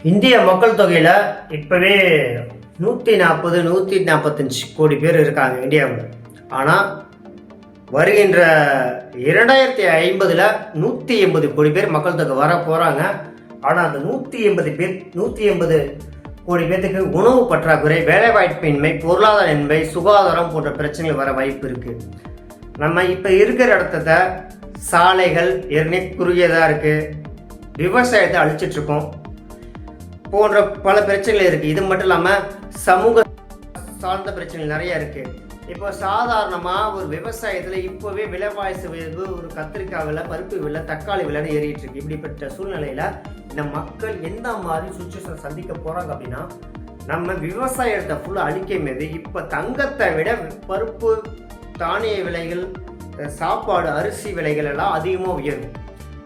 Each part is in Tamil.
இந்திய மக்கள் தொகையில் இப்போவே 145 கோடி பேர் இருக்காங்க இந்தியாவில். ஆனால் வருகின்ற 2050 180 கோடி பேர் மக்கள் தொகை வர போகிறாங்க. ஆனால் அந்த 180 கோடி பேர்த்துக்கு உணவு பற்றாக்குறை, வேலைவாய்ப்பின்மை, பொருளாதாரமின்மை, சுகாதாரம் போன்ற பிரச்சனைகள் வர வாய்ப்பு இருக்குது. நம்ம இப்போ இருக்கிற இடத்த சாலைகள் ஏற்கனவே குறுகியதாக இருக்குது, விவசாயத்தை அழிச்சிட்ருக்கோம் போன்ற பல பிரச்சனைகள் இருக்குது. இது மட்டும் இல்லாமல் சமூக சார்ந்த பிரச்சனைகள் நிறையா இருக்குது. இப்போ சாதாரணமாக ஒரு விவசாயத்தில் இப்போவே விலைவாசி உயர்வு, ஒரு கத்திரிக்காய் விலை, பருப்பு விலை, தக்காளி விலைன்னு ஏறிட்டு இருக்கு. இப்படிப்பட்ட சூழ்நிலையில் இந்த மக்கள் எந்த மாதிரி சுச்சுவேஷன் சந்திக்க போகிறாங்க அப்படின்னா, நம்ம விவசாயத்தை ஃபுல்லாக அழிக்கும் போது இப்போ தங்கத்தை விட பருப்பு, தானிய விலைகள், சாப்பாடு, அரிசி விலைகள் எல்லாம் அதிகமாக உயரும்.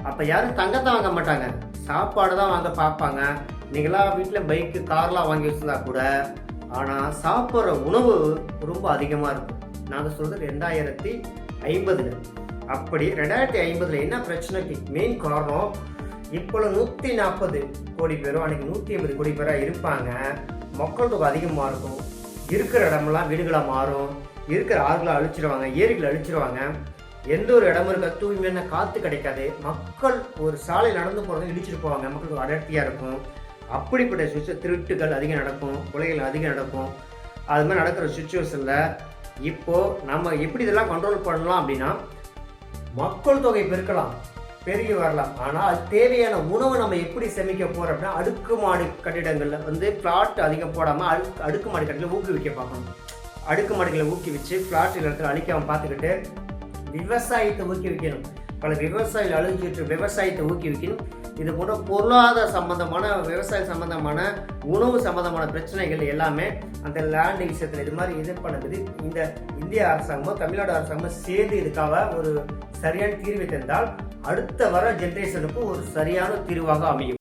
அப்போ யாரும் தங்கத்தை வாங்க மாட்டாங்க, சாப்பாடு தான் வாங்க பார்ப்பாங்க. நீங்களாம் வீட்டில் பைக்கு, கார்லாம் வாங்கி வச்சுருந்தா கூட, ஆனால் சாப்பிட்ற உணவு ரொம்ப அதிகமாக இருக்கும். நாங்கள் சொல்கிறது 2050. அப்படி 2050 என்ன பிரச்சனைக்கு மெயின் காரணம், இப்போது 140 கோடி பேரும் அன்றைக்கி 180 கோடி பேராக இருப்பாங்க. மக்கள் தொகை அதிகமாக இருக்கும். இருக்கிற இடமெல்லாம் வீடுகளாக மாறும். இருக்கிற ஆறுகளை அழிச்சிடுவாங்க, ஏரிகளை அழிச்சிடுவாங்க. எந்த ஒரு இடமும் இருக்க தூய்மையான காற்று கிடைக்காது. மக்கள் ஒரு சாலை நடந்து போகிறத இடிச்சிட்டு போவாங்க. மக்களுக்கு அடர்த்தியாக இருக்கும். அப்படிப்பட்ட திருட்டுகள் அதிகம் நடக்கும், கொலைகள் அதிகம் நடக்கும். அது மாதிரி நடக்கிற சுச்சுவேஷனில் இப்போது நம்ம எப்படி இதெல்லாம் கண்ட்ரோல் பண்ணலாம் அப்படின்னா, மக்கள் தொகை பெருகி வரலாம். ஆனால் அது தேவையான உணவை நம்ம எப்படி சேமிக்க போகிறோம் அப்படின்னா, அடுக்குமாடி கட்டிடங்களில் பிளாட் அதிகம் போடாமல் அடுக்குமாடி கட்டிடங்களை ஊக்குவிக்க பார்க்கணும். அடுக்குமாடிகளை ஊக்குவிச்சு பிளாட் இடத்துல அழிக்காமல் பார்த்துக்கிட்டு விவசாயத்தை ஊக்குவிக்கணும். பல விவசாயிகள் அழிஞ்சிட்டு விவசாயத்தை ஊக்குவிக்கணும். இது போன்ற பொருளாதார சம்பந்தமான, விவசாய சம்பந்தமான, உணவு சம்பந்தமான பிரச்சனைகள் எல்லாமே அந்த லேண்ட் விஷயத்தில் இது மாதிரி இது பண்ணுறது இந்த இந்திய அரசாங்கமோ தமிழ்நாடு அரசாங்கமோ சேர்ந்து இதுக்காக ஒரு சரியான தீர்வை தந்தால் அடுத்த வர ஜென்ரேஷனுக்கு ஒரு சரியான தீர்வாக அமையும்.